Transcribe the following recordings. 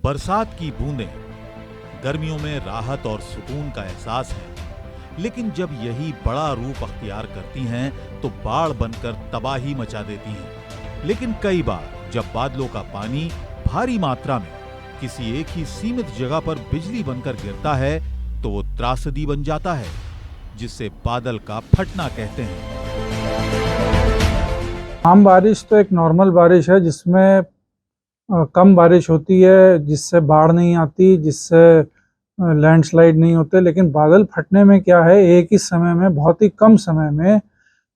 बरसात की बूंदें गर्मियों में राहत और सुकून का एहसास है, लेकिन जब यही बड़ा रूप अख्तियार करती हैं तो बाढ़ बनकर तबाही मचा देती हैं। लेकिन कई बार जब बादलों का पानी भारी मात्रा में किसी एक ही सीमित जगह पर बिजली बनकर गिरता है तो वो त्रासदी बन जाता है, जिससे बादल का फटना कहते हैं। आम बारिश तो एक नॉर्मल बारिश है जिसमें कम बारिश होती है, जिससे बाढ़ नहीं आती, जिससे लैंडस्लाइड नहीं होते। लेकिन बादल फटने में क्या है, एक ही समय में, बहुत ही कम समय में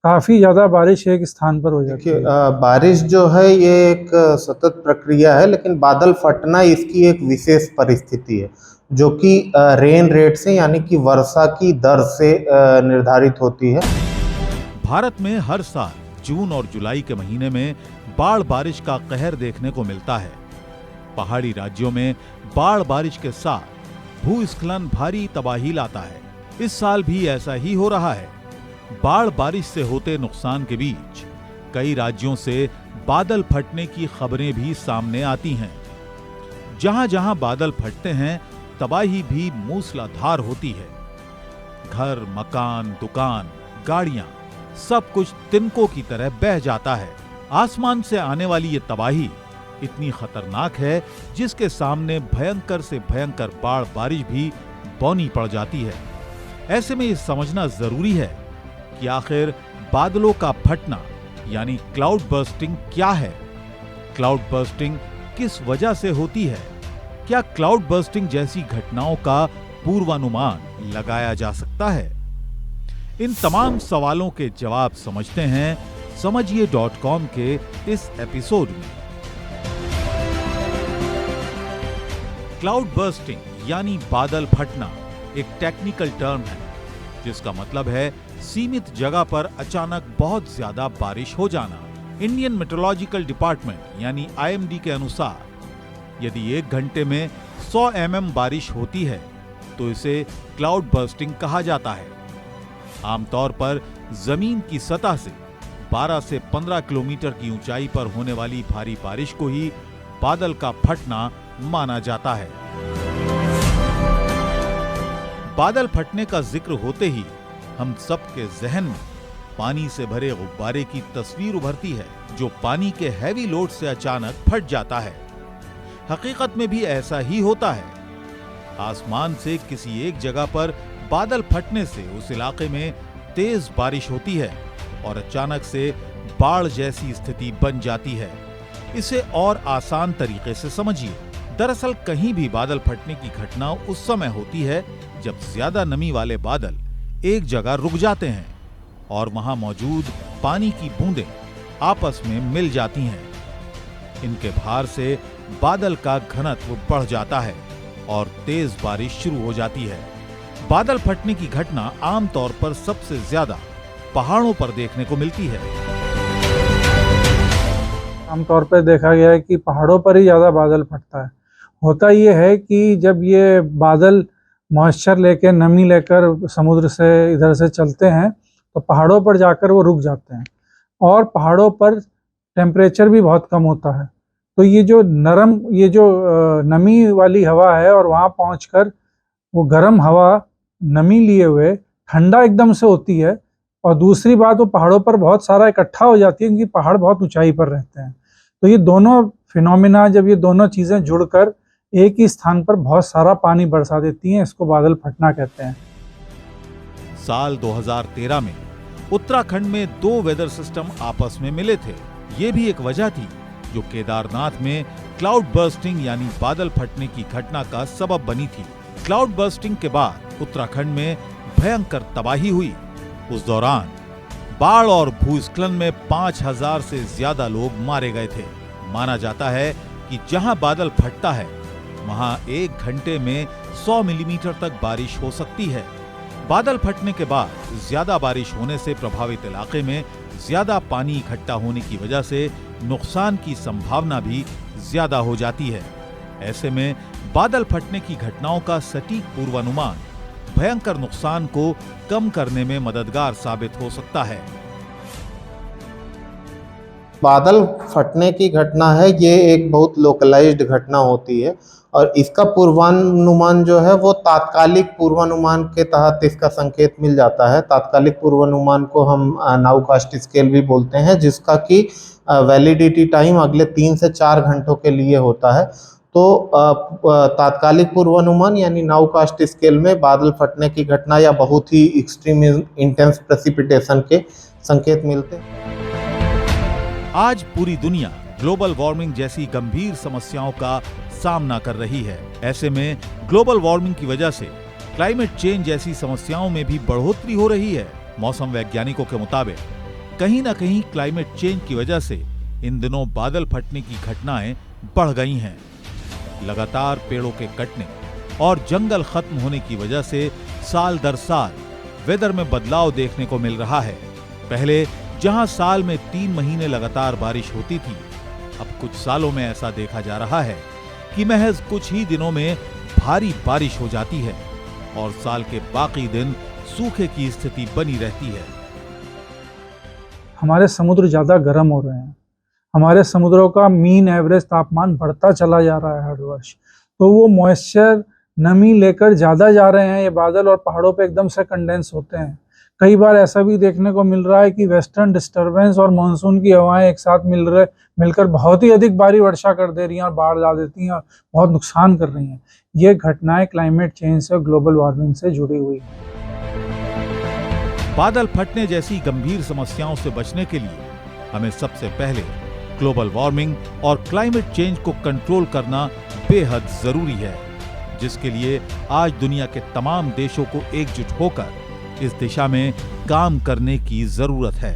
काफी ज्यादा बारिश एक स्थान पर हो जाती है। बारिश जो है ये एक सतत प्रक्रिया है, लेकिन बादल फटना इसकी एक विशेष परिस्थिति है जो कि रेन रेट से यानी कि वर्षा की दर से निर्धारित होती है। भारत में हर साल जून और जुलाई के महीने में बाढ़ बारिश का कहर देखने को मिलता है। पहाड़ी राज्यों में बाढ़ बारिश के साथ भूस्खलन भारी तबाही लाता है। इस साल भी ऐसा ही हो रहा है। बाढ़ बारिश से होते नुकसान के बीच कई राज्यों से बादल फटने की खबरें भी सामने आती हैं। जहां-जहां बादल फटते हैं, तबाही भी मूसलाधार होती है। घर, मकान, दुकान, गाड़ियां, सब कुछ तिनकों की तरह बह जाता है। आसमान से आने वाली ये तबाही इतनी खतरनाक है जिसके सामने भयंकर से भयंकर बाढ़ बारिश भी बौनी पड़ जाती है। ऐसे में ये समझना जरूरी है कि आखिर बादलों का फटना यानी क्लाउड बर्स्टिंग क्या है। क्लाउड बर्स्टिंग किस वजह से होती है? क्या क्लाउड बर्स्टिंग जैसी घटनाओं का पूर्वानुमान लगाया जा सकता है? इन तमाम सवालों के जवाब समझते हैं समझिए.com के इस एपिसोड में। क्लाउड बर्स्टिंग यानी बादल फटना एक टेक्निकल टर्म है जिसका मतलब है सीमित जगह पर अचानक बहुत ज्यादा बारिश हो जाना। इंडियन मेट्रोलॉजिकल डिपार्टमेंट यानी IMD के अनुसार यदि एक घंटे में 100 mm बारिश होती है तो इसे क्लाउड बर्स्टिंग कहा जाता है। आमतौर पर जमीन की सतह से 12 से 15 किलोमीटर की ऊंचाई पर होने वाली भारी बारिश को ही बादल का फटना माना जाता है। बादल फटने का जिक्र होते ही हम सबके जहन में पानी से भरे गुब्बारे की तस्वीर उभरती है जो पानी के हैवी लोड से अचानक फट जाता है। हकीकत में भी ऐसा ही होता है। आसमान से किसी एक जगह पर बादल फटने से उस इलाके में तेज बारिश होती है और अचानक से बाढ़ जैसी स्थिति बन जाती है। इसे और आसान तरीके से समझिए। दरअसल कहीं भी बादल फटने की घटना उस समय होती है जब ज्यादा नमी वाले बादल एक जगह रुक जाते हैं और वहां मौजूद पानी की बूंदें आपस में मिल जाती हैं। इनके भार से बादल का घनत्व बढ़ जाता है और तेज बारिश शुरू हो जाती है। बादल फटने की घटना आमतौर पर सबसे ज्यादा पहाड़ों पर देखने को मिलती है। आमतौर पर देखा गया है कि पहाड़ों पर ही ज्यादा बादल फटता है। होता यह है कि जब ये बादल मॉइस्चर लेकर, नमी लेकर समुद्र से इधर से चलते हैं तो पहाड़ों पर जाकर वो रुक जाते हैं और पहाड़ों पर टेम्परेचर भी बहुत कम होता है। तो ये जो नमी वाली हवा है और वहाँ पहुँचकर वो गर्म हवा नमी लिए हुए ठंडा एकदम से होती है। और दूसरी बात, वो पहाड़ों पर बहुत सारा इकट्ठा हो जाती है क्योंकि पहाड़ बहुत ऊंचाई पर रहते हैं। तो ये दोनों फिनोमिना, जब ये दोनों चीजें जुड़कर एक ही स्थान पर बहुत सारा पानी बरसा देती हैं, इसको बादल फटना कहते हैं। साल 2013 में उत्तराखंड में 2 वेदर सिस्टम आपस में मिले थे। ये भी एक वजह थी जो केदारनाथ में क्लाउड बर्स्टिंग यानी बादल फटने की घटना का सबब बनी थी। क्लाउड बर्स्टिंग के बाद उत्तराखंड में भयंकर तबाही हुई। उस दौरान बाढ़ और भूस्खलन में 5000 से ज्यादा लोग मारे गए थे। माना जाता है कि जहां बादल फटता है वहां एक घंटे में 100 मिलीमीटर तक बारिश हो सकती है। बादल फटने के बाद ज्यादा बारिश होने से प्रभावित इलाके में ज्यादा पानी इकट्ठा होने की वजह से नुकसान की संभावना भी ज्यादा हो जाती है। ऐसे में बादल फटने की घटनाओं का सटीक पूर्वानुमान भयंकर नुकसान को कम करने में मददगार साबित हो सकता है। बादल फटने की घटना है, ये एक बहुत लोकलाइज्ड घटना होती है और इसका पूर्वानुमान जो है वो तात्कालिक पूर्वानुमान के तहत इसका संकेत मिल जाता है। तात्कालिक पूर्वानुमान को हम नाउकास्ट स्केल भी बोलते हैं, जिसका कि वैलिडिटी टाइम अगले 3 से 4 घंटों के लिए होता है। तो तात्कालिक पूर्वानुमान यानी नाउकास्ट स्केल में बादल फटने की घटना या बहुत ही एक्सट्रीम इंटेंस प्रेसिपिटेशन के संकेत मिलते हैं। आज पूरी दुनिया ग्लोबल वार्मिंग जैसी गंभीर समस्याओं का सामना कर रही है। ऐसे में ग्लोबल वार्मिंग की वजह से क्लाइमेट चेंज जैसी समस्याओं में भी बढ़ोतरी हो रही है। मौसम वैज्ञानिकों के मुताबिक कहीं ना कहीं क्लाइमेट चेंज की वजह से इन दिनों बादल फटने की घटनाएं बढ़ गई हैं। लगातार पेड़ों के कटने और जंगल खत्म होने की वजह से साल दर साल वेदर में बदलाव देखने को मिल रहा है। पहले जहां साल में 3 महीने लगातार बारिश होती थी, अब कुछ सालों में ऐसा देखा जा रहा है कि महज कुछ ही दिनों में भारी बारिश हो जाती है और साल के बाकी दिन सूखे की स्थिति बनी रहती है। हमारे समुद्र ज़्यादा गर्म हो रहे हैं। हमारे समुद्रों का मीन एवरेज तापमान बढ़ता चला जा रहा है हर वर्ष। तो वो मॉइस्चर नमी लेकर ज़्यादा जा रहे हैं ये बादल और पहाड़ों पे एकदम से कंडेंस होते हैं। कई बार ऐसा भी देखने को मिल रहा है कि वेस्टर्न डिस्टर्बेंस और मानसून की हवाएं एक साथ मिलकर बहुत ही अधिक भारी वर्षा कर दे रही हैं और बाढ़ ला देती हैं और बहुत नुकसान कर रही हैं। ये घटनाएं क्लाइमेट चेंज से और ग्लोबल वार्मिंग से जुड़ी हुई हैं। बादल फटने जैसी गंभीर समस्याओं से बचने के लिए हमें सबसे पहले ग्लोबल वार्मिंग और क्लाइमेट चेंज को कंट्रोल करना बेहद जरूरी है, जिसके लिए आज दुनिया के तमाम देशों को एकजुट होकर इस दिशा में काम करने की जरूरत है।